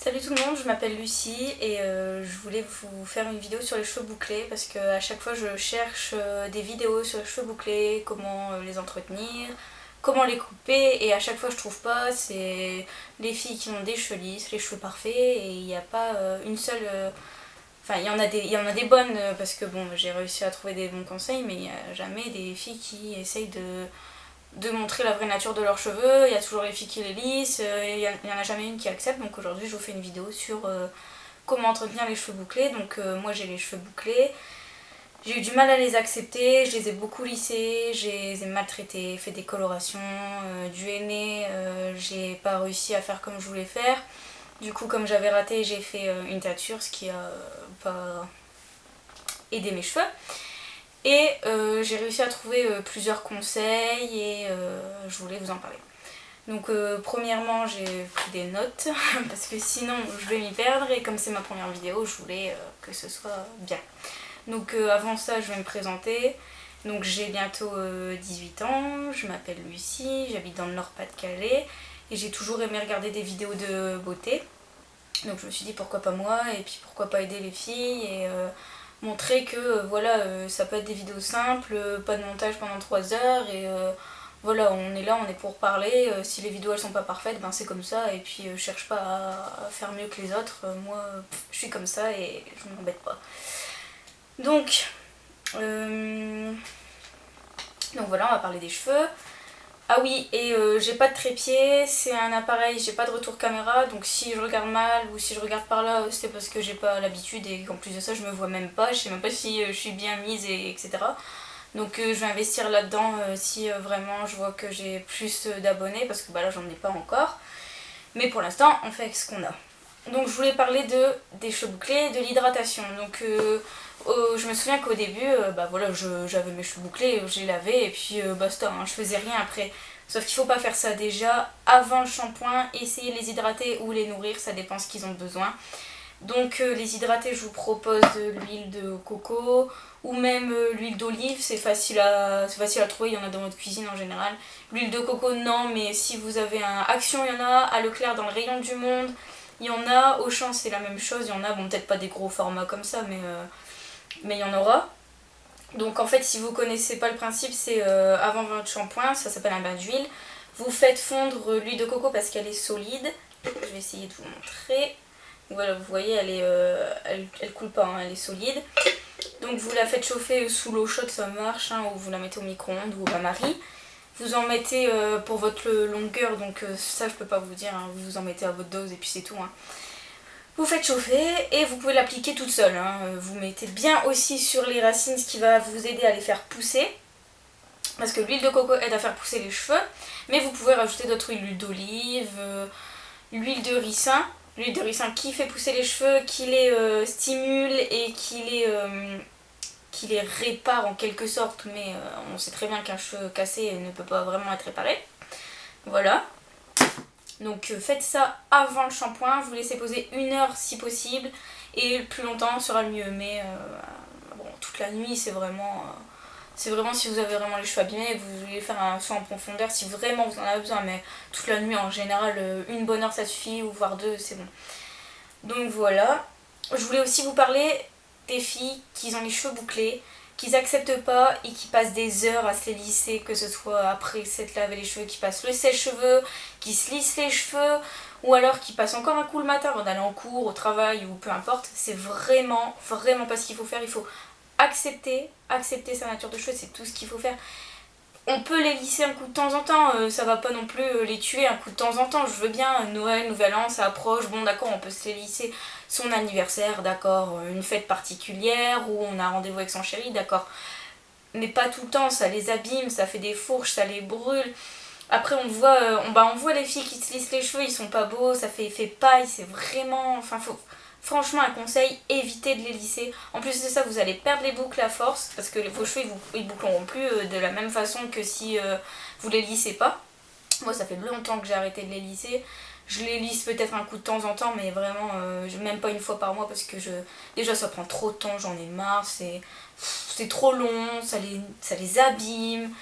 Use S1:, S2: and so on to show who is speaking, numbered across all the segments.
S1: Salut tout le monde, je m'appelle Lucie et je voulais vous faire une vidéo sur les cheveux bouclés parce qu'à chaque fois je cherche des vidéos sur les cheveux bouclés, comment les entretenir, comment les couper, et à chaque fois je trouve pas. C'est les filles qui ont des cheveux lisses, les cheveux parfaits, et il n'y a pas une seule... Enfin, il y en a des bonnes parce que bon, j'ai réussi à trouver des bons conseils, mais il n'y a jamais des filles qui essayent de montrer la vraie nature de leurs cheveux. Il y a toujours les filles qui les lissent, il n'y en a jamais une qui accepte. Donc aujourd'hui je vous fais une vidéo sur comment entretenir les cheveux bouclés. Donc moi j'ai les cheveux bouclés, j'ai eu du mal à les accepter, je les ai beaucoup lissés, je les ai maltraités, fait des colorations, du henné, j'ai pas réussi à faire comme je voulais faire. Du coup, comme j'avais raté, j'ai fait une teinture, ce qui a pas aidé mes cheveux. Et j'ai réussi à trouver plusieurs conseils et je voulais vous en parler. Donc premièrement, j'ai pris des notes parce que sinon je vais m'y perdre, et comme c'est ma première vidéo, je voulais que ce soit bien. Donc avant ça, je vais me présenter. Donc j'ai bientôt 18 ans, je m'appelle Lucie, j'habite dans le Nord-Pas-de-Calais et j'ai toujours aimé regarder des vidéos de beauté. Donc je me suis dit pourquoi pas moi, et puis pourquoi pas aider les filles et montrer que voilà, ça peut être des vidéos simples, pas de montage pendant 3 heures, et voilà, on est là, on est pour parler. Si les vidéos elles sont pas parfaites, ben c'est comme ça, et puis je cherche pas à faire mieux que les autres. Moi je suis comme ça et je m'embête pas. Donc voilà, on va parler des cheveux. Ah oui, et j'ai pas de trépied, c'est un appareil, j'ai pas de retour caméra, donc si je regarde mal ou si je regarde par là, c'est parce que j'ai pas l'habitude, et qu'en plus de ça je me vois même pas, je sais même pas si je suis bien mise, etc. Donc je vais investir là-dedans si vraiment je vois que j'ai plus d'abonnés, parce que bah là j'en ai pas encore. Mais pour l'instant on fait avec ce qu'on a. Donc je voulais parler des cheveux bouclés, de l'hydratation. Donc je me souviens qu'au début, bah voilà, j'avais mes cheveux bouclés, je les lavais et puis basta, hein, je faisais rien après. Sauf qu'il faut pas faire ça déjà avant le shampoing, essayer de les hydrater ou les nourrir, ça dépend ce qu'ils ont besoin. Donc les hydrater, je vous propose de l'huile de coco ou même l'huile d'olive, c'est facile à trouver, il y en a dans votre cuisine en général. L'huile de coco non, mais si vous avez un Action, il y en a, à Leclerc dans le rayon du monde, il y en a, Auchan c'est la même chose, il y en a, bon peut-être pas des gros formats comme ça, mais il y en aura. Donc en fait, si vous connaissez pas le principe, c'est avant votre shampoing, ça s'appelle un bain d'huile. Vous faites fondre l'huile de coco parce qu'elle est solide. Je vais essayer de vous montrer. Voilà, vous voyez, elle coule pas, hein, elle est solide. Donc vous la faites chauffer sous l'eau chaude, ça marche, hein, ou vous la mettez au micro-ondes ou au bain-marie. Vous en mettez pour votre longueur, donc ça je peux pas vous dire, hein, vous en mettez à votre dose et puis c'est tout. Hein. Vous faites chauffer et vous pouvez l'appliquer toute seule. Hein. Vous mettez bien aussi sur les racines, ce qui va vous aider à les faire pousser. Parce que l'huile de coco aide à faire pousser les cheveux. Mais vous pouvez rajouter d'autres huiles, l'huile d'olive, l'huile de ricin. L'huile de ricin qui fait pousser les cheveux, qui les stimule et qui les répare en quelque sorte. Mais on sait très bien qu'un cheveu cassé ne peut pas vraiment être réparé. Voilà. Donc faites ça avant le shampoing, vous laissez poser 1 heure si possible, et plus longtemps sera le mieux. Mais bon, toute la nuit c'est vraiment si vous avez vraiment les cheveux abîmés et que vous voulez faire un soin en profondeur, si vraiment vous en avez besoin. Mais toute la nuit en général, 1 bonne heure ça suffit, ou voire 2, c'est bon. Donc voilà. Je voulais aussi vous parler des filles qui ont les cheveux bouclés, qui n'acceptent pas et qui passent des heures à se les lisser, que ce soit après s'être lavé les cheveux, qui passent le sèche-cheveux, qui se lissent les cheveux, ou alors qui passent encore un coup le matin avant d'aller en cours, au travail ou peu importe. C'est vraiment pas ce qu'il faut faire. Il faut accepter sa nature de cheveux, c'est tout ce qu'il faut faire. On peut les lisser un coup de temps en temps, ça va pas non plus les tuer un coup de temps en temps. Je veux bien, Noël, Nouvel An, ça approche, bon d'accord, on peut se les lisser. Son anniversaire, d'accord, une fête particulière, ou on a un rendez-vous avec son chéri, d'accord. Mais pas tout le temps, ça les abîme, ça fait des fourches, ça les brûle. Après on voit les filles qui se lissent les cheveux, ils sont pas beaux, ça fait effet paille, c'est vraiment... Enfin, franchement, un conseil, évitez de les lisser. En plus de ça, vous allez perdre les boucles à force, parce que vos cheveux ils boucleront plus de la même façon que si vous les lissez pas. Moi ça fait longtemps que j'ai arrêté de les lisser. Je les lisse peut-être un coup de temps en temps, mais vraiment même pas 1 fois par mois, parce que déjà ça prend trop de temps, j'en ai marre, c'est trop long, ça les abîme.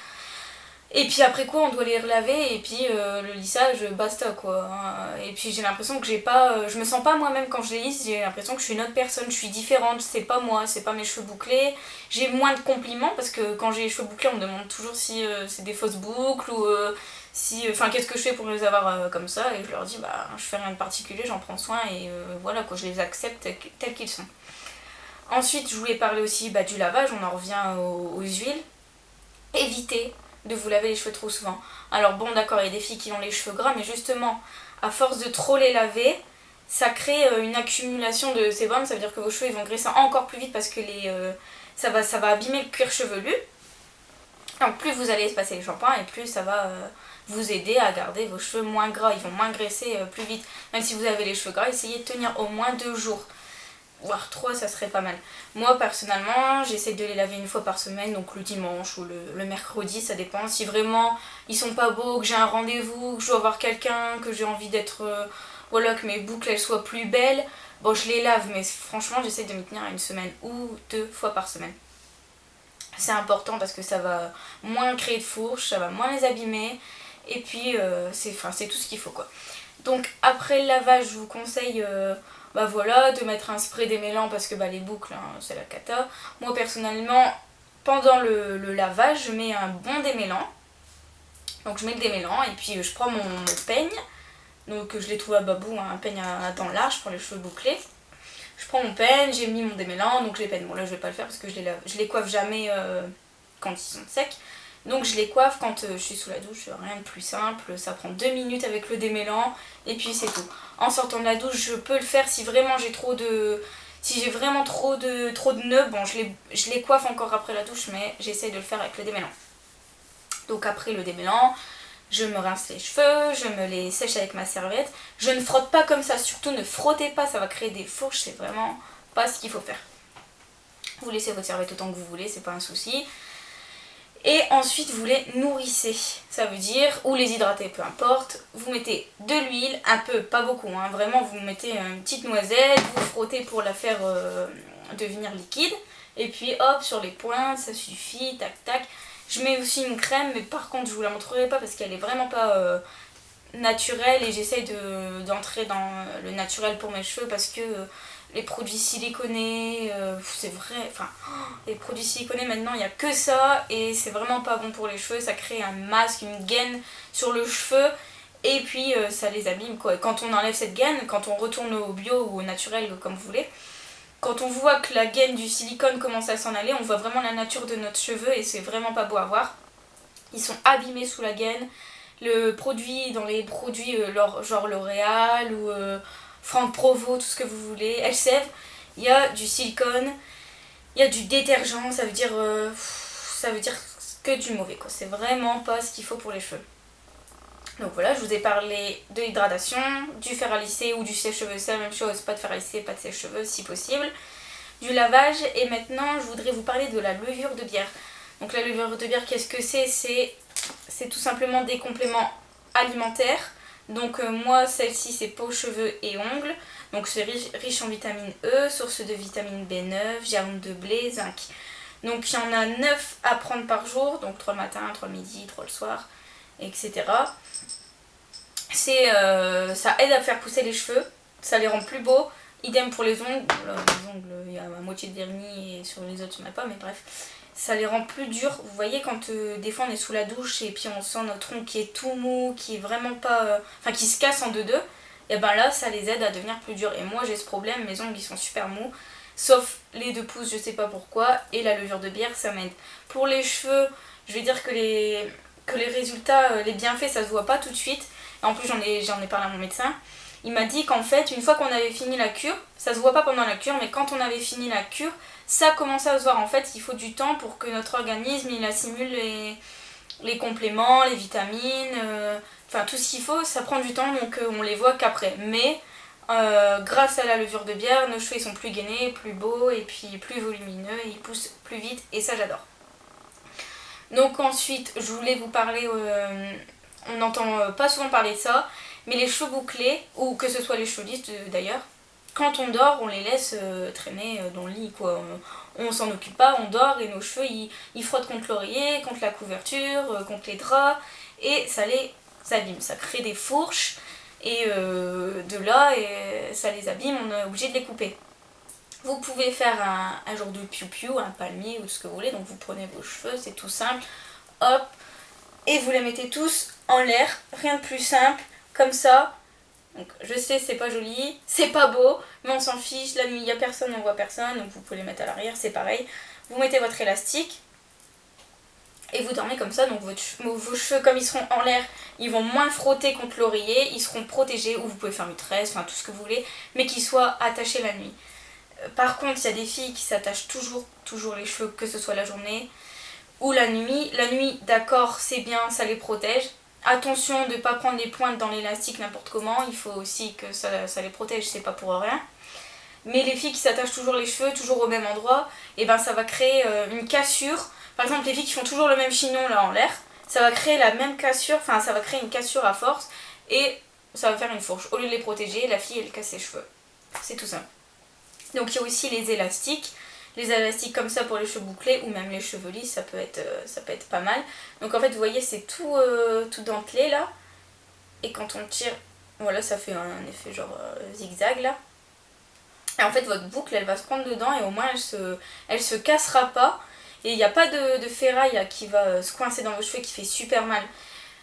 S1: Et puis après quoi, on doit les relaver et puis le lissage, basta quoi. Et puis j'ai l'impression que j'ai pas. Je me sens pas moi-même quand je les lisse, j'ai l'impression que je suis une autre personne, je suis différente, c'est pas moi, c'est pas mes cheveux bouclés. J'ai moins de compliments parce que quand j'ai les cheveux bouclés, on me demande toujours si c'est des fausses boucles ou si. Enfin, qu'est-ce que je fais pour les avoir comme ça. Et je leur dis, bah, je fais rien de particulier, j'en prends soin et voilà quoi, je les accepte tels qu'ils sont. Ensuite, je voulais parler aussi du lavage, on en revient aux huiles. Évitez de vous laver les cheveux trop souvent. Alors bon d'accord, il y a des filles qui ont les cheveux gras, mais justement, à force de trop les laver, ça crée une accumulation de sébum, ça veut dire que vos cheveux ils vont graisser encore plus vite parce que ça va abîmer le cuir chevelu. Donc plus vous allez espacer les shampoings et plus ça va vous aider à garder vos cheveux moins gras, ils vont moins graisser plus vite. Même si vous avez les cheveux gras, essayez de tenir au moins 2 jours. Voire 3, ça serait pas mal. Moi personnellement, j'essaie de les laver une fois par semaine, donc le dimanche ou le mercredi, ça dépend. Si vraiment ils sont pas beaux, que j'ai un rendez-vous, que je dois voir quelqu'un, que j'ai envie d'être. Voilà, que mes boucles elles soient plus belles, bon je les lave, mais franchement j'essaie de m'y tenir à une semaine ou 2 fois par semaine. C'est important parce que ça va moins créer de fourches, ça va moins les abîmer, et puis c'est tout ce qu'il faut quoi. Donc après le lavage, je vous conseille voilà, de mettre un spray démêlant parce que les boucles, hein, c'est la cata. Moi personnellement, pendant le lavage, je mets un bon démêlant. Donc je mets le démêlant et puis je prends mon peigne. Donc je l'ai trouvé à Babou, hein, un peigne à dents larges pour les cheveux bouclés. Je prends mon peigne, j'ai mis mon démêlant, donc je les peigne. Bon là je vais pas le faire parce que je les coiffe jamais quand ils sont secs. Donc je les coiffe quand je suis sous la douche, rien de plus simple, ça prend 2 minutes avec le démêlant et puis c'est tout. En sortant de la douche, je peux le faire si vraiment j'ai trop de... Si j'ai vraiment trop de nœuds, bon je les coiffe encore après la douche, mais j'essaye de le faire avec le démêlant. Donc après le démêlant, je me rince les cheveux, je me les sèche avec ma serviette. Je ne frotte pas comme ça, surtout ne frottez pas, ça va créer des fourches, c'est vraiment pas ce qu'il faut faire. Vous laissez votre serviette autant que vous voulez, c'est pas un souci. Et ensuite vous les nourrissez, ça veut dire, ou les hydratez, peu importe. Vous mettez de l'huile, un peu, pas beaucoup, hein, vraiment vous mettez une petite noisette, vous frottez pour la faire devenir liquide. Et puis hop, sur les pointes, ça suffit, tac tac. Je mets aussi une crème, mais par contre je vous la montrerai pas parce qu'elle est vraiment pas naturelle. Et j'essaye d'entrer dans le naturel pour mes cheveux parce que... les produits siliconés, c'est vrai, enfin, les produits siliconés maintenant il n'y a que ça et c'est vraiment pas bon pour les cheveux, ça crée un masque, une gaine sur le cheveu et puis ça les abîme quoi. Et quand on enlève cette gaine, quand on retourne au bio ou au naturel comme vous voulez, quand on voit que la gaine du silicone commence à s'en aller, on voit vraiment la nature de notre cheveu et c'est vraiment pas beau à voir. Ils sont abîmés sous la gaine. Le produit, dans les produits genre L'Oréal ou... Franck Provo, tout ce que vous voulez, Elseve, il y a du silicone, il y a du détergent, ça veut dire que du mauvais quoi, c'est vraiment pas ce qu'il faut pour les cheveux. Donc voilà, je vous ai parlé de l'hydratation, du fer à lisser ou du sèche-cheveux, c'est la même chose, pas de fer à lisser, pas de sèche-cheveux si possible, du lavage, et maintenant je voudrais vous parler de la levure de bière. Donc la levure de bière, qu'est-ce que c'est tout simplement des compléments alimentaires. Donc moi celle-ci c'est peau, cheveux et ongles. Donc c'est riche en vitamine E, source de vitamine B9, germe de blé, zinc. Donc il y en a 9 à prendre par jour, donc 3 le matin, 3 le midi, 3 le soir, etc. Ça aide à faire pousser les cheveux, ça les rend plus beaux. Idem pour les ongles, là, les ongles il y a la moitié de vernis et sur les autres il n'y en a pas, mais bref. Ça les rend plus durs. Vous voyez quand des fois on est sous la douche et puis on sent notre ongle qui est tout mou, qui est vraiment pas... Enfin qui se casse en deux, et ben là ça les aide à devenir plus durs. Et moi j'ai ce problème, mes ongles ils sont super mous, sauf les 2 pouces, je sais pas pourquoi, et la levure de bière ça m'aide. Pour les cheveux, je vais dire que les résultats, les bienfaits ça se voit pas tout de suite. Et en plus j'en ai parlé à mon médecin. Il m'a dit qu'en fait, une fois qu'on avait fini la cure, ça se voit pas pendant la cure, mais quand on avait fini la cure, ça commençait à se voir. En fait, il faut du temps pour que notre organisme il assimile les compléments, les vitamines, enfin tout ce qu'il faut, ça prend du temps, donc on les voit qu'après. Mais grâce à la levure de bière, nos cheveux ils sont plus gainés, plus beaux et puis plus volumineux, ils poussent plus vite et ça j'adore. Donc ensuite, je voulais vous parler, on n'entend pas souvent parler de ça, mais les cheveux bouclés, ou que ce soit les cheveux lisses d'ailleurs, quand on dort, on les laisse traîner dans le lit, quoi. On s'en occupe pas, on dort et nos cheveux ils frottent contre l'oreiller, contre la couverture, contre les draps et ça les abîme, ça crée des fourches et de là et ça les abîme, on est obligé de les couper. Vous pouvez faire un genre de piou-piou, un palmier ou ce que vous voulez, donc vous prenez vos cheveux, c'est tout simple, hop, et vous les mettez tous en l'air, rien de plus simple, comme ça. Donc je sais c'est pas joli, c'est pas beau, mais on s'en fiche, la nuit il n'y a personne, on voit personne, donc vous pouvez les mettre à l'arrière, c'est pareil. Vous mettez votre élastique et vous dormez comme ça, donc vos cheveux comme ils seront en l'air, ils vont moins frotter contre l'oreiller, ils seront protégés, ou vous pouvez faire une tresse, enfin tout ce que vous voulez, mais qu'ils soient attachés la nuit. Par contre il y a des filles qui s'attachent toujours les cheveux, que ce soit la journée ou la nuit. La nuit d'accord c'est bien, ça les protège. Attention de ne pas prendre les pointes dans l'élastique n'importe comment, il faut aussi que ça les protège, c'est pas pour rien. Mais les filles qui s'attachent toujours les cheveux, toujours au même endroit, et ben ça va créer une cassure. Par exemple les filles qui font toujours le même chignon là en l'air, ça va créer la même cassure, enfin ça va créer une cassure à force et ça va faire une fourche. Au lieu de les protéger, la fille elle casse ses cheveux. C'est tout simple. Donc il y a aussi les élastiques. Les élastiques comme ça pour les cheveux bouclés ou même les cheveux lisses, ça peut être pas mal. Donc en fait vous voyez c'est tout dentelé là. Et quand on tire, voilà ça fait un effet genre zigzag là. Et en fait votre boucle elle va se prendre dedans et au moins elle se cassera pas. Et il n'y a pas de ferraille qui va se coincer dans vos cheveux qui fait super mal.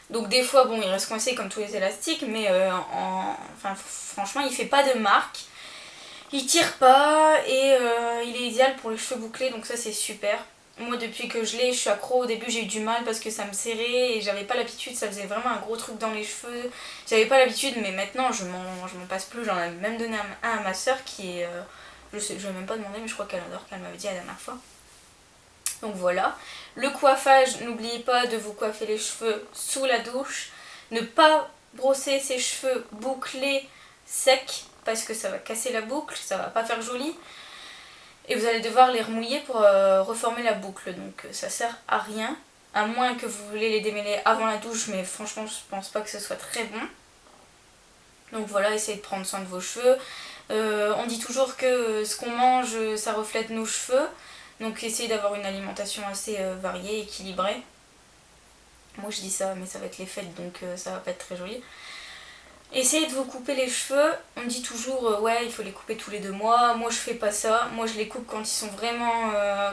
S1: Donc des fois bon il reste coincé comme tous les élastiques mais enfin, franchement il fait pas de marque. Il tire pas et il est idéal pour les cheveux bouclés donc ça c'est super. Moi depuis que je l'ai je suis accro, au début j'ai eu du mal parce que ça me serrait et j'avais pas l'habitude, ça faisait vraiment un gros truc dans les cheveux. J'avais pas l'habitude mais maintenant je m'en passe plus, j'en ai même donné un à ma soeur qui est... je vais même pas demander mais je crois qu'elle adore, qu'elle m'avait dit la dernière fois. Donc voilà. Le coiffage, n'oubliez pas de vous coiffer les cheveux sous la douche. Ne pas brosser ses cheveux bouclés secs parce que ça va casser la boucle, ça va pas faire joli. Et vous allez devoir les remouiller pour reformer la boucle. Donc ça sert à rien. À moins que vous voulez les démêler avant la douche, mais franchement je pense pas que ce soit très bon. Donc voilà, essayez de prendre soin de vos cheveux. On dit toujours que ce qu'on mange, ça reflète nos cheveux. Donc essayez d'avoir une alimentation assez variée, équilibrée. Moi je dis ça, mais ça va être les fêtes, donc ça va pas être très joli. Essayez de vous couper les cheveux. On dit toujours ouais il faut les couper tous les 2 mois. Moi je fais pas ça. Moi je les coupe quand ils sont vraiment...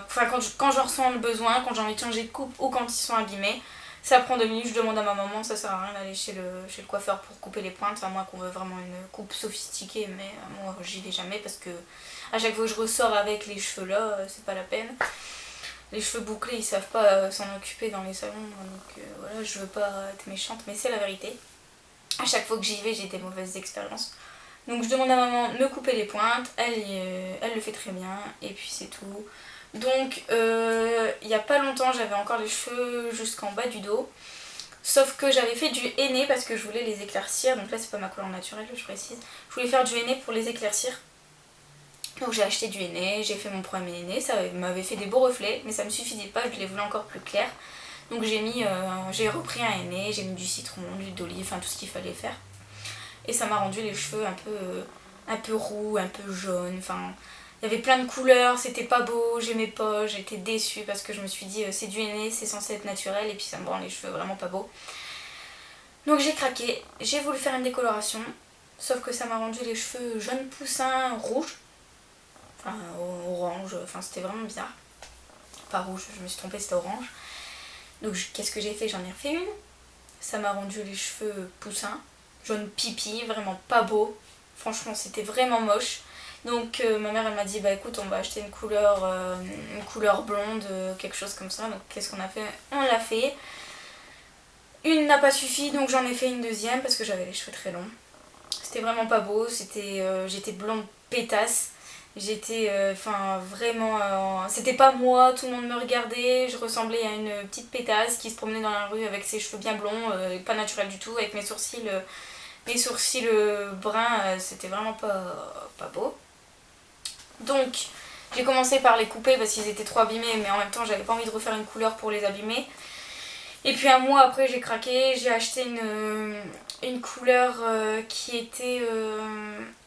S1: Enfin quand j'en ressens le besoin, quand j'ai envie de changer de coupe ou quand ils sont abîmés. Ça prend 2 minutes, je demande à ma maman, ça sert à rien d'aller chez le coiffeur pour couper les pointes. À moins qu'on veut vraiment une coupe sophistiquée, mais moi j'y vais jamais parce que à chaque fois que je ressors avec les cheveux là, c'est pas la peine. Les cheveux bouclés ils savent pas s'en occuper dans les salons, donc voilà, je veux pas être méchante mais c'est la vérité. À chaque fois que j'y vais, j'ai des mauvaises expériences. Donc je demande à maman de me couper les pointes, elle le fait très bien, et puis c'est tout. Donc il n'y a pas longtemps, j'avais encore les cheveux jusqu'en bas du dos. Sauf que j'avais fait du henné parce que je voulais les éclaircir. Donc là c'est pas ma couleur naturelle, je précise. Je voulais faire du henné pour les éclaircir. Donc j'ai acheté du henné, j'ai fait mon premier henné, ça m'avait fait des beaux reflets, mais ça me suffisait pas, je les voulais encore plus clairs. Donc j'ai repris un henné, j'ai mis du citron, de l'huile d'olive, enfin tout ce qu'il fallait faire. Et ça m'a rendu les cheveux un peu roux, un peu jaune, enfin... Il y avait plein de couleurs, c'était pas beau, j'aimais pas, j'étais déçue parce que je me suis dit c'est du henné, c'est censé être naturel et puis ça me rend les cheveux vraiment pas beaux. Donc j'ai craqué, j'ai voulu faire une décoloration, sauf que ça m'a rendu les cheveux jaunes poussins rouges. Enfin orange, enfin c'était vraiment bizarre. Pas rouge, je me suis trompée, c'était orange. Donc qu'est-ce que j'ai fait? J'en ai refait une. Ça m'a rendu les cheveux poussins, jaune pipi, vraiment pas beau. Franchement c'était vraiment moche. Donc ma mère elle m'a dit bah écoute on va acheter une couleur blonde, quelque chose comme ça. Donc qu'est-ce qu'on a fait? On l'a fait. Une n'a pas suffi donc j'en ai fait une deuxième parce que j'avais les cheveux très longs. C'était vraiment pas beau, j'étais blonde pétasse. J'étais vraiment... c'était pas moi, tout le monde me regardait, je ressemblais à une petite pétasse qui se promenait dans la rue avec ses cheveux bien blonds, pas naturels du tout, avec mes sourcils bruns, c'était vraiment pas beau. Donc j'ai commencé par les couper parce qu'ils étaient trop abîmés mais en même temps j'avais pas envie de refaire une couleur pour les abîmer. Et puis un mois après j'ai craqué, j'ai acheté une couleur qui était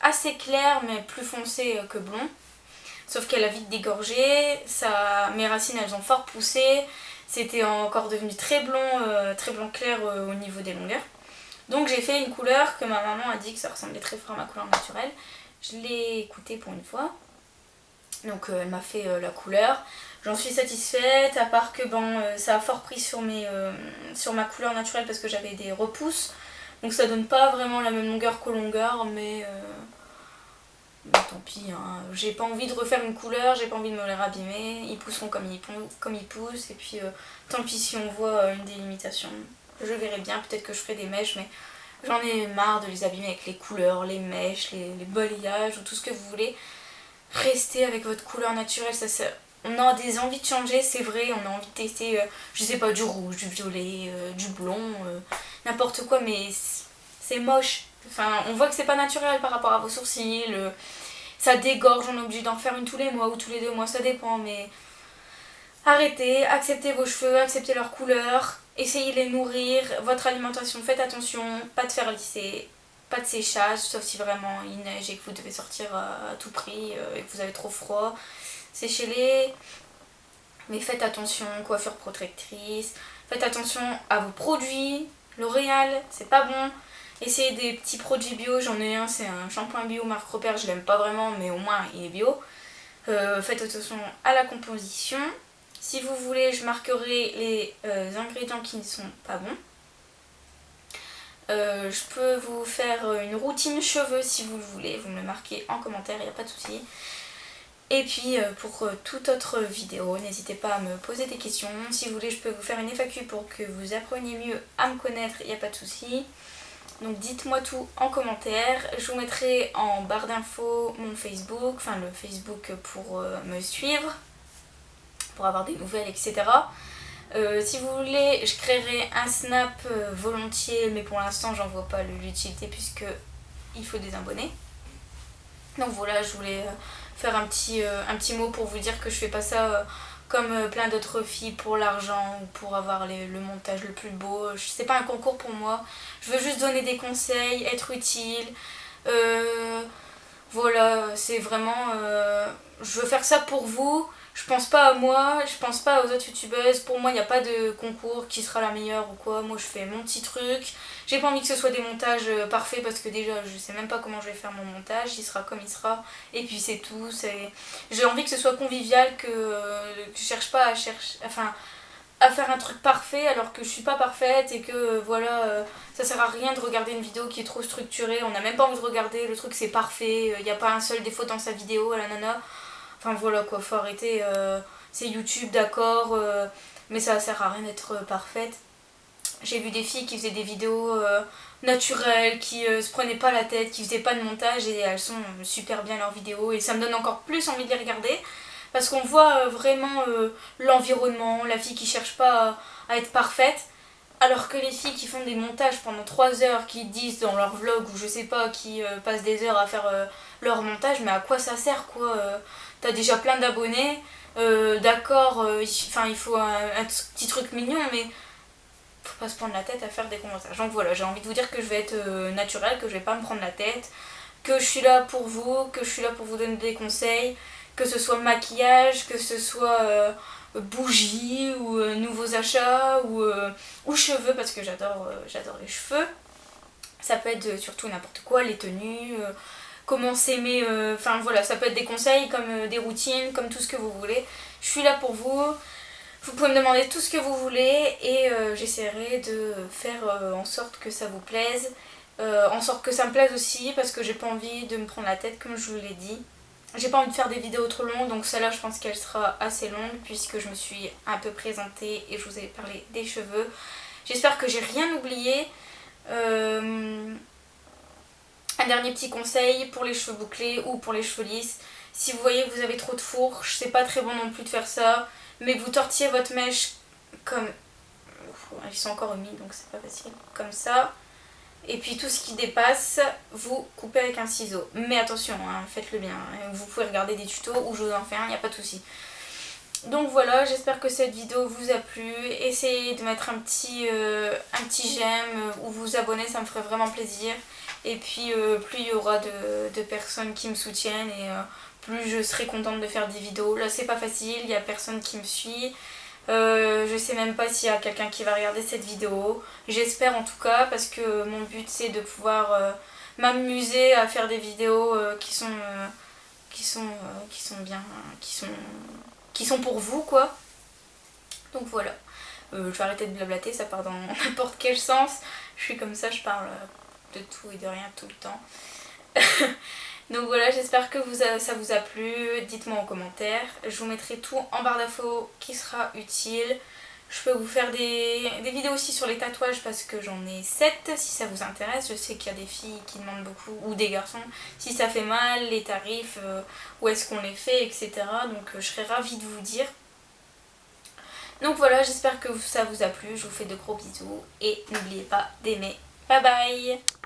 S1: assez claire mais plus foncée que blond. Sauf qu'elle a vite dégorgé, mes racines elles ont fort poussé, c'était encore devenu très blond clair au niveau des longueurs. Donc j'ai fait une couleur que ma maman a dit que ça ressemblait très fort à ma couleur naturelle. Je l'ai écoutée pour une fois. Donc elle m'a fait la couleur. J'en suis satisfaite, à part que ça a fort pris sur ma couleur naturelle parce que j'avais des repousses. Donc ça donne pas vraiment la même longueur qu'aux longueurs, mais tant pis, hein. J'ai pas envie de refaire une couleur, j'ai pas envie de me les abîmer. Ils pousseront comme ils poussent, et puis tant pis si on voit une délimitation. Je verrai bien, peut-être que je ferai des mèches, mais j'en ai marre de les abîmer avec les couleurs, les mèches, les balayages ou tout ce que vous voulez. Restez avec votre couleur naturelle, on a des envies de changer, c'est vrai, on a envie de tester, je sais pas, du rouge, du violet, du blond, n'importe quoi, mais c'est moche. Enfin, on voit que c'est pas naturel par rapport à vos sourcils, ça dégorge, on est obligé d'en faire une tous les mois ou tous les 2 mois, ça dépend, mais arrêtez, acceptez vos cheveux, acceptez leur couleur, essayez de les nourrir, votre alimentation, faites attention, pas de fer lissé, pas de séchage, sauf si vraiment il neige et que vous devez sortir à tout prix et que vous avez trop froid. Séchez-les, mais faites attention, coiffure protectrice, faites attention à vos produits, L'Oréal, c'est pas bon. Essayez des petits produits bio, j'en ai un, c'est un shampoing bio marque Repère, je l'aime pas vraiment, mais au moins il est bio. Faites attention à la composition. Si vous voulez, je marquerai les ingrédients qui ne sont pas bons. Je peux vous faire une routine cheveux si vous le voulez, vous me le marquez en commentaire, il n'y a pas de souci. Et puis pour toute autre vidéo, n'hésitez pas à me poser des questions. Si vous voulez, je peux vous faire une FAQ pour que vous appreniez mieux à me connaître, il n'y a pas de souci. Donc dites-moi tout en commentaire. Je vous mettrai en barre d'infos mon Facebook, enfin le Facebook pour me suivre, pour avoir des nouvelles, etc. Si vous voulez, je créerai un Snap volontiers, mais pour l'instant j'en vois pas l'utilité puisque il faut des abonnés. Donc voilà, je voulais faire un petit mot pour vous dire que je fais pas ça comme plein d'autres filles pour l'argent ou pour avoir le montage le plus beau. C'est pas un concours pour moi, je veux juste donner des conseils, être utile. Voilà, c'est vraiment... je veux faire ça pour vous. Je pense pas à moi, je pense pas aux autres youtubeuses. Pour moi, il n'y a pas de concours qui sera la meilleure ou quoi. Moi, je fais mon petit truc. J'ai pas envie que ce soit des montages parfaits parce que déjà, je sais même pas comment je vais faire mon montage. Il sera comme il sera. Et puis, c'est tout. J'ai envie que ce soit convivial, que je cherche pas à faire un truc parfait alors que je suis pas parfaite et que voilà, ça sert à rien de regarder une vidéo qui est trop structurée. On n'a même pas envie de regarder le truc, c'est parfait. Il n'y a pas un seul défaut dans sa vidéo, la nana. Enfin voilà quoi, faut arrêter, c'est YouTube d'accord, mais ça sert à rien d'être parfaite. J'ai vu des filles qui faisaient des vidéos naturelles, qui se prenaient pas la tête, qui faisaient pas de montage et elles sont super bien leurs vidéos et ça me donne encore plus envie de les regarder. Parce qu'on voit vraiment l'environnement, la fille qui cherche pas à être parfaite. Alors que les filles qui font des montages pendant 3 heures, qui disent dans leur vlog ou je sais pas, qui passent des heures à faire leur montage, mais à quoi ça sert quoi T'as déjà plein d'abonnés, d'accord, il faut un petit truc mignon, mais faut pas se prendre la tête à faire des montages. Donc voilà, j'ai envie de vous dire que je vais être naturelle, que je vais pas me prendre la tête, que je suis là pour vous, que je suis là pour vous donner des conseils, que ce soit maquillage, que ce soit bougies ou nouveaux achats ou cheveux parce que j'adore les cheveux. Ça peut être surtout n'importe quoi, les tenues, comment s'aimer, enfin voilà, ça peut être des conseils comme des routines, comme tout ce que vous voulez. Je suis là pour vous. Vous pouvez me demander tout ce que vous voulez et j'essaierai de faire en sorte que ça vous plaise, en sorte que ça me plaise aussi parce que j'ai pas envie de me prendre la tête comme je vous l'ai dit. J'ai pas envie de faire des vidéos trop longues, donc celle-là je pense qu'elle sera assez longue puisque je me suis un peu présentée et je vous ai parlé des cheveux. J'espère que j'ai rien oublié. Un dernier petit conseil pour les cheveux bouclés ou pour les cheveux lisses. Si vous voyez que vous avez trop de fourche, c'est pas très bon non plus de faire ça, mais que vous tortillez votre mèche comme... Ils sont encore humides donc c'est pas facile. Comme ça. Et puis tout ce qui dépasse, vous coupez avec un ciseau. Mais attention, hein, faites-le bien. Vous pouvez regarder des tutos où je vous en fais un, il n'y a pas de souci. Donc voilà, j'espère que cette vidéo vous a plu. Essayez de mettre un petit j'aime ou vous abonner, ça me ferait vraiment plaisir. Et puis plus il y aura de personnes qui me soutiennent et plus je serai contente de faire des vidéos. Là c'est pas facile, il n'y a personne qui me suit. Je sais même pas s'il y a quelqu'un qui va regarder cette vidéo. J'espère en tout cas, parce que mon but c'est de pouvoir m'amuser à faire des vidéos qui sont bien, qui sont pour vous quoi. Donc voilà. Je vais arrêter de blablater, ça part dans n'importe quel sens. Je suis comme ça, je parle de tout et de rien tout le temps. Donc voilà, j'espère que ça vous a plu. Dites-moi en commentaire. Je vous mettrai tout en barre d'infos qui sera utile. Je peux vous faire des vidéos aussi sur les tatouages parce que j'en ai 7 si ça vous intéresse. Je sais qu'il y a des filles qui demandent beaucoup, ou des garçons, si ça fait mal, les tarifs, où est-ce qu'on les fait, etc. Donc je serais ravie de vous dire. Donc voilà, j'espère que ça vous a plu. Je vous fais de gros bisous et n'oubliez pas d'aimer. Bye bye!